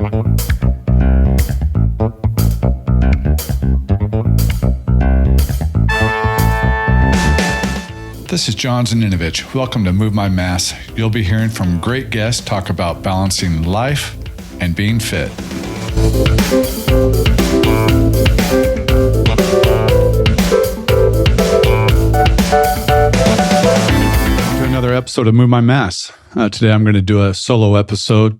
This is John Zaninovich. Welcome to Move My Mass. You'll be hearing from great guests talk about balancing life and being fit. To another episode of Move My Mass. Today I'm going to do a solo episode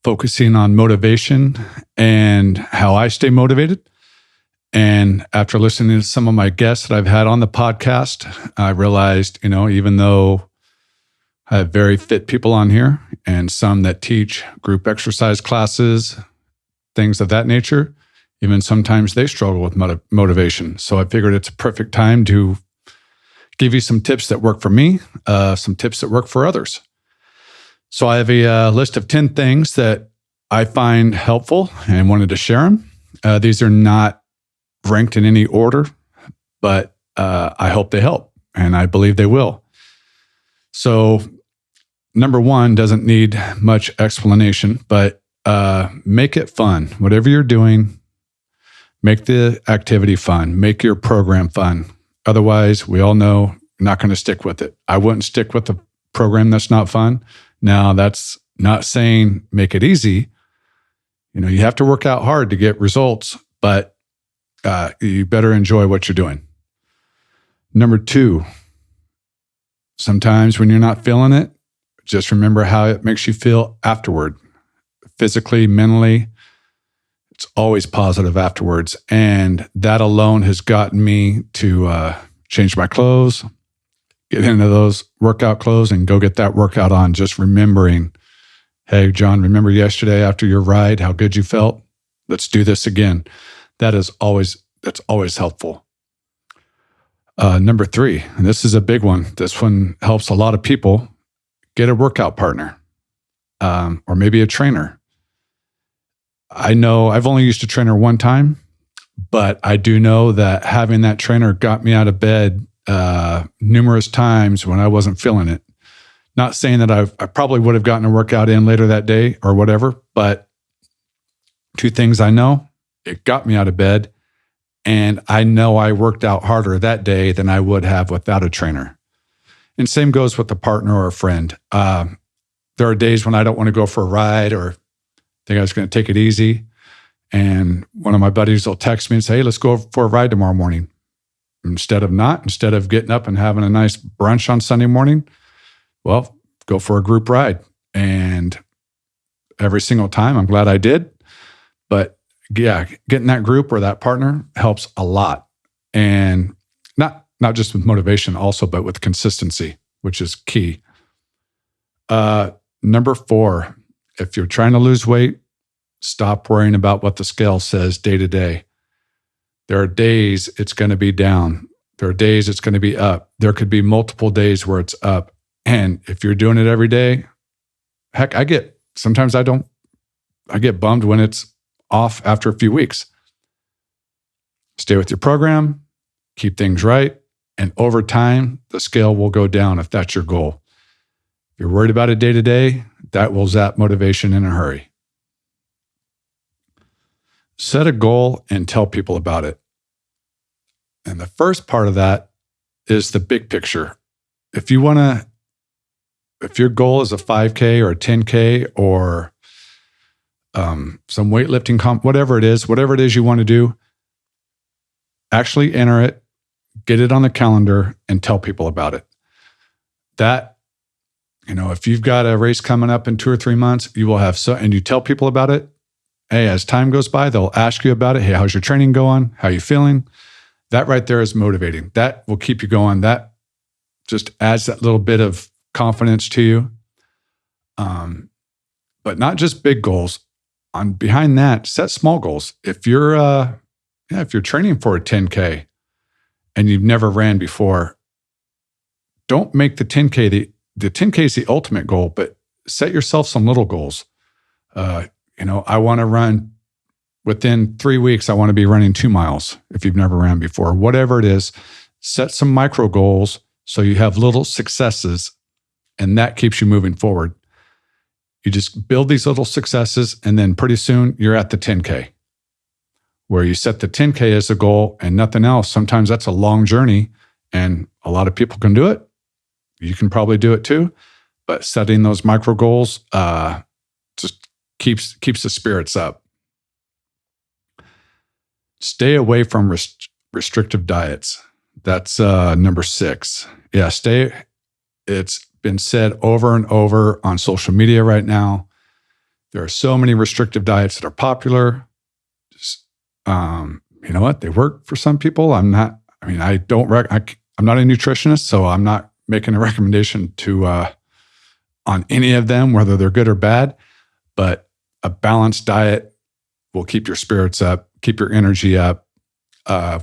focusing on motivation and how I stay motivated. And after listening to some of my guests that I've had on the podcast, I realized, even though I have very fit people on here and some that teach group exercise classes, things of that nature, even sometimes they struggle with motivation. So I figured it's a perfect time to give you some tips that work for me, some tips that work for others. So I have a list of 10 things that I find helpful and wanted to share them. These are not ranked in any order, but I hope they help, and I believe they will. So number one doesn't need much explanation, but make it fun. Whatever you're doing, make the activity fun. Make your program fun. Otherwise, we all know you're not going to stick with it. I wouldn't stick with a program that's not fun. Now, that's not saying make it easy. You have to work out hard to get results, but you better enjoy what you're doing. Number two, sometimes when you're not feeling it, just remember how it makes you feel afterward. Physically, mentally, it's always positive afterwards. And that alone has gotten me to change my clothes, get into those workout clothes and go get that workout on. Just remembering, hey, John, remember yesterday after your ride, how good you felt? Let's do this again. That's always helpful. Number three, and this is a big one. This one helps a lot of people. Get a workout partner, or maybe a trainer. I know I've only used a trainer one time, but I do know that having that trainer got me out of bed numerous times when I wasn't feeling it. Not saying that I probably would have gotten a workout in later that day or whatever, but two things I know. It got me out of bed, and I know I worked out harder that day than I would have without a trainer. And same goes with a partner or a friend. There are days when I don't want to go for a ride or think I was going to take it easy, and one of my buddies will text me and say, hey, let's go for a ride tomorrow morning. Instead of getting up and having a nice brunch on Sunday morning, well, go for a group ride. And every single time, I'm glad I did. But yeah, getting that group or that partner helps a lot. And not just with motivation also, but with consistency, which is key. Number four, if you're trying to lose weight, stop worrying about what the scale says day to day. There are days it's going to be down. There are days it's going to be up. There could be multiple days where it's up. And if you're doing it every day, heck, I get bummed when it's off after a few weeks. Stay with your program, keep things right, and over time, the scale will go down if that's your goal. If you're worried about it day to day, that will zap motivation in a hurry. Set a goal and tell people about it. And the first part of that is the big picture. If your goal is a 5K or a 10K or some weightlifting whatever it is you want to do, actually enter it, get it on the calendar, and tell people about it. That, if you've got a race coming up in 2 or 3 months, you will have and you tell people about it. Hey, as time goes by, they'll ask you about it. Hey, how's your training going? How are you feeling? That right there is motivating. That will keep you going. That just adds that little bit of confidence to you. But not just big goals. Behind that, set small goals. If you're training for a 10K and you've never ran before, don't make the 10K the 10K is the ultimate goal, but set yourself some little goals. I want to run within 3 weeks. I want to be running 2 miles. If you've never ran before, whatever it is, set some micro goals so you have little successes, and that keeps you moving forward. You just build these little successes, and then pretty soon you're at the 10K, where you set the 10K as a goal and nothing else. Sometimes that's a long journey, and a lot of people can do it. You can probably do it too, but setting those micro goals just keeps the spirits up. Stay away from restrictive diets. That's number 6. Yeah, it's been said over and over on social media right now. There are so many restrictive diets that are popular. Just, you know what? They work for some people. I'm not a nutritionist, so I'm not making a recommendation to on any of them, whether they're good or bad. But a balanced diet will keep your spirits up, keep your energy up,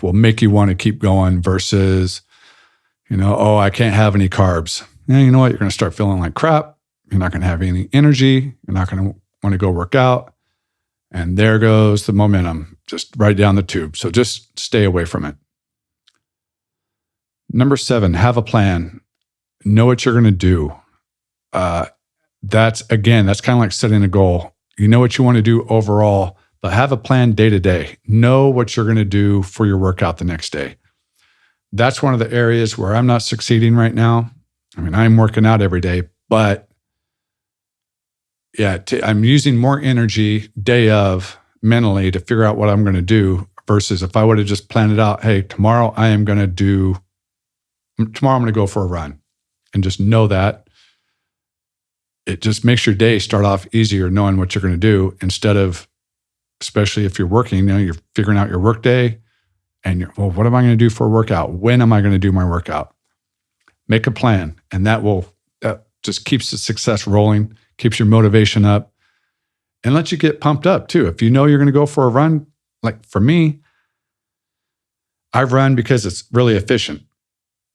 will make you want to keep going versus, I can't have any carbs. Yeah, you know what? You're going to start feeling like crap. You're not going to have any energy. You're not going to want to go work out. And there goes the momentum, just right down the tube. So just stay away from it. Number 7, have a plan. Know what you're going to do. That's kind of like setting a goal. You know what you want to do overall, but have a plan day to day. Know what you're going to do for your workout the next day. That's one of the areas where I'm not succeeding right now. I'm working out every day, but I'm using more energy day of mentally to figure out what I'm going to do versus if I would have just planned it out, hey, tomorrow I'm going to go for a run, and just know that. It just makes your day start off easier knowing what you're going to do instead of, especially if you're working, you're figuring out your work day and what am I going to do for a workout? When am I going to do my workout? Make a plan, and that just keeps the success rolling, keeps your motivation up, and lets you get pumped up too. If you know you're going to go for a run, like for me, I run because it's really efficient.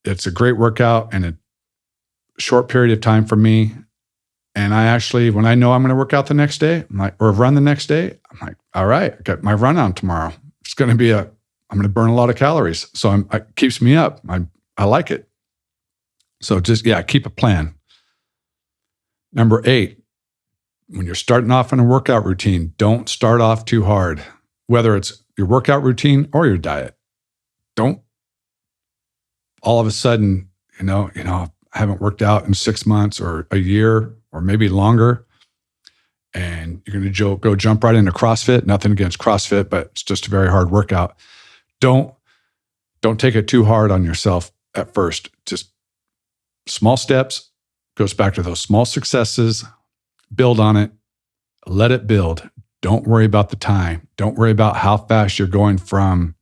It's a great workout in a short period of time for me. And I actually, when I know I'm going to work out the next day, or run the next day, I'm like, all right, I got my run on tomorrow. It's going to be I'm going to burn a lot of calories. So it keeps me up. I like it. So just, keep a plan. Number 8, when you're starting off in a workout routine, don't start off too hard, whether it's your workout routine or your diet. Don't all of a sudden, I haven't worked out in 6 months or a year or maybe longer, and you're going to go jump right into CrossFit. Nothing against CrossFit, but it's just a very hard workout. Don't take it too hard on yourself at first. Just small steps, goes back to those small successes, build on it, let it build. Don't worry about the time. Don't worry about how fast you're going from,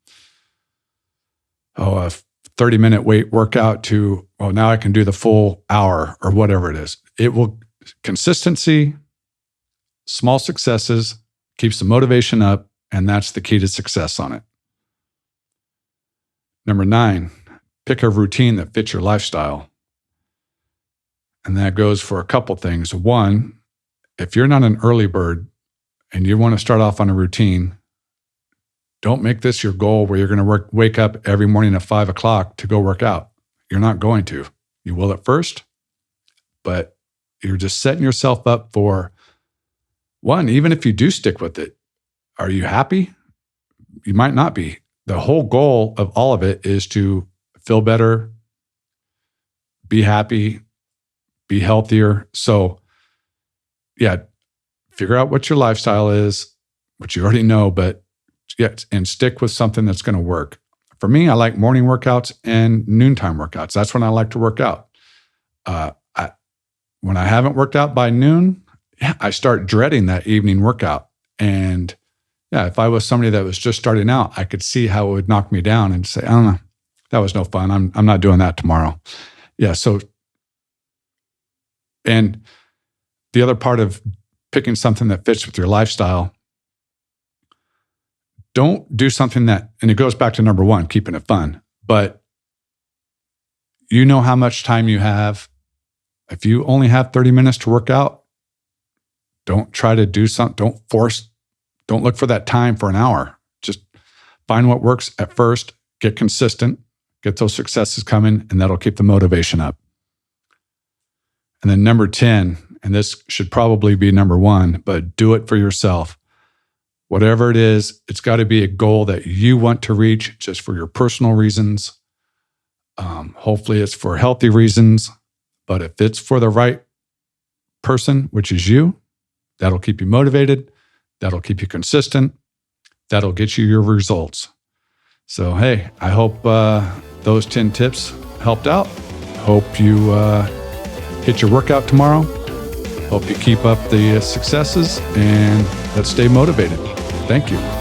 a 30-minute weight workout to, now I can do the full hour or whatever it is. Consistency, small successes, keeps the motivation up, and that's the key to success on it. Number 9, pick a routine that fits your lifestyle. And that goes for a couple things. One, if you're not an early bird and you want to start off on a routine, don't make this your goal where you're going to wake up every morning at 5 o'clock to go work out. You're not going to. You will at first, but you're just setting yourself up for, one, even if you do stick with it, are you happy? You might not be. The whole goal of all of it is to feel better, be happy, be healthier. So, figure out what your lifestyle is, which you already know, but and stick with something that's going to work. For me, I like morning workouts and noontime workouts. That's when I like to work out. When I haven't worked out by noon, I start dreading that evening workout. And if I was somebody that was just starting out, I could see how it would knock me down and say, I don't know, that was no fun. I'm not doing that tomorrow. So, and the other part of picking something that fits with your lifestyle, don't do something that, and it goes back to number 1, keeping it fun, but you know how much time you have. If you only have 30 minutes to work out, don't try to do something, don't look for that time for an hour. Just find what works at first, get consistent, get those successes coming, and that'll keep the motivation up. And then number 10, and this should probably be number 1, but do it for yourself. Whatever it is, it's got to be a goal that you want to reach just for your personal reasons. Hopefully it's for healthy reasons, but if it's for the right person, which is you, that'll keep you motivated. That'll keep you consistent. That'll get you your results. So, hey, I hope those 10 tips helped out. Hope you hit your workout tomorrow. Hope you keep up the successes, and let's stay motivated. Thank you.